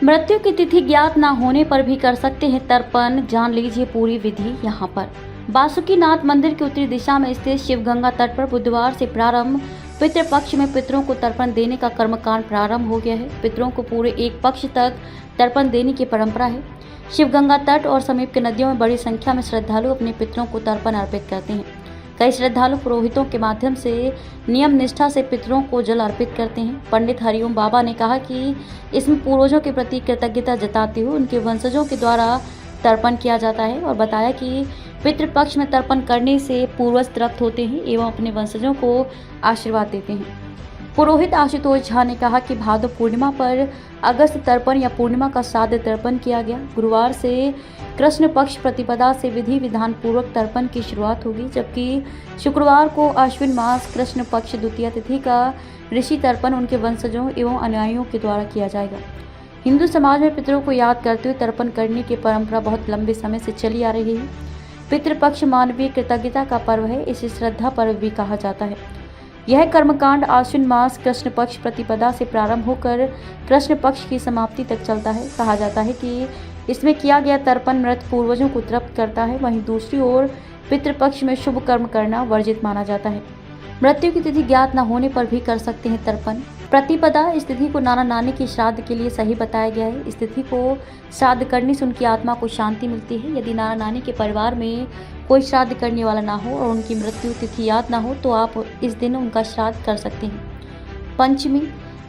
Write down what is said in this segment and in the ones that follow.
मृत्यु की तिथि ज्ञात न होने पर भी कर सकते हैं तर्पण, जान लीजिए पूरी विधि यहाँ पर। बासुकीनाथ मंदिर की उत्तरी दिशा में स्थित शिवगंगा तट पर बुधवार से प्रारंभ पितृपक्ष में पितरों को तर्पण देने का कर्मकांड प्रारंभ हो गया है। पितरों को पूरे एक पक्ष तक तर्पण देने की परंपरा है। शिवगंगा तट और समीप की नदियों में बड़ी संख्या में श्रद्धालु अपने पितरों को तर्पण अर्पित करते हैं। कई श्रद्धालु पुरोहितों के माध्यम से नियम निष्ठा से पितरों को जल अर्पित करते हैं। पंडित हरिओम बाबा ने कहा कि इसमें पूर्वजों के प्रति कृतज्ञता जताते हुए उनके वंशजों के द्वारा तर्पण किया जाता है और बताया कि पितृपक्ष में तर्पण करने से पूर्वज तृप्त होते हैं एवं अपने वंशजों को आशीर्वाद देते हैं। पुरोहित आशुतोष झा ने कहा कि भादो पूर्णिमा पर अगस्त तर्पण या पूर्णिमा का श्राद्ध तर्पण किया गया। गुरुवार से कृष्ण पक्ष प्रतिपदा से विधि विधान पूर्वक तर्पण की शुरुआत होगी, जबकि शुक्रवार को अश्विन मास कृष्ण पक्ष द्वितीय तिथि का ऋषि तर्पण उनके वंशजों एवं अनुयायियों के द्वारा किया जाएगा। हिंदू समाज में पितरों को याद करते हुए तर्पण करने की परंपरा बहुत लंबे समय से चली आ रही है। पितृपक्ष मानवीय कृतज्ञता का पर्व है, इसे श्रद्धा पर्व भी कहा जाता है। यह कर्मकांड आश्विन मास कृष्ण पक्ष प्रतिपदा से प्रारंभ होकर कृष्ण पक्ष की समाप्ति तक चलता है। कहा जाता है कि इसमें किया गया तर्पण मृत पूर्वजों को तृप्त करता है। वहीं दूसरी ओर पितृपक्ष में शुभ कर्म करना वर्जित माना जाता है। मृत्यु की तिथि ज्ञात न होने पर भी कर सकते हैं तर्पण। प्रतिपदा इस तिथि को नाना नानी के श्राद्ध के लिए सही बताया गया है। इस तिथि को श्राद्ध करने से उनकी आत्मा को शांति मिलती है। यदि नाना नानी के परिवार में कोई श्राद्ध करने वाला ना हो और उनकी मृत्यु तिथि याद ना हो तो आप इस दिन उनका श्राद्ध कर सकते हैं। पंचमी,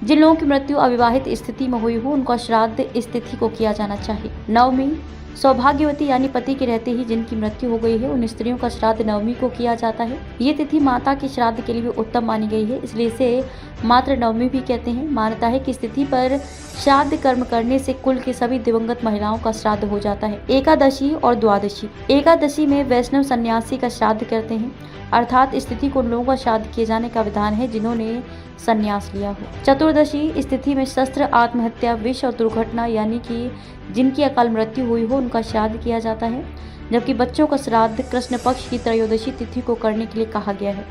जिन लोगों की मृत्यु अविवाहित स्थिति में हुई हो उनका श्राद्ध इस तिथि को किया जाना चाहिए। नवमी, सौभाग्यवती यानी पति के रहते ही जिनकी मृत्यु हो गई है उन स्त्रियों का श्राद्ध नवमी को किया जाता है। ये तिथि माता के श्राद्ध के लिए भी उत्तम मानी गई है, इसलिए इसे मातृ नवमी भी कहते हैं। मान्यता है कि इस तिथि पर श्राद्ध कर्म करने से कुल की सभी दिवंगत महिलाओं का श्राद्ध हो जाता है। एकादशी और द्वादशी, एकादशी में वैष्णव सन्यासी का श्राद्ध करते हैं, अर्थात इस तिथि को उन लोगों का श्राद्ध किए जाने का विधान है जिन्होंने संन्यास लिया हो। चतुर्दशी, इस तिथि में शस्त्र, आत्महत्या, विष और दुर्घटना यानी कि जिनकी अकाल मृत्यु हुई हो उनका श्राद्ध किया जाता है, जबकि बच्चों का श्राद्ध कृष्ण पक्ष की त्रयोदशी तिथि को करने के लिए कहा गया है।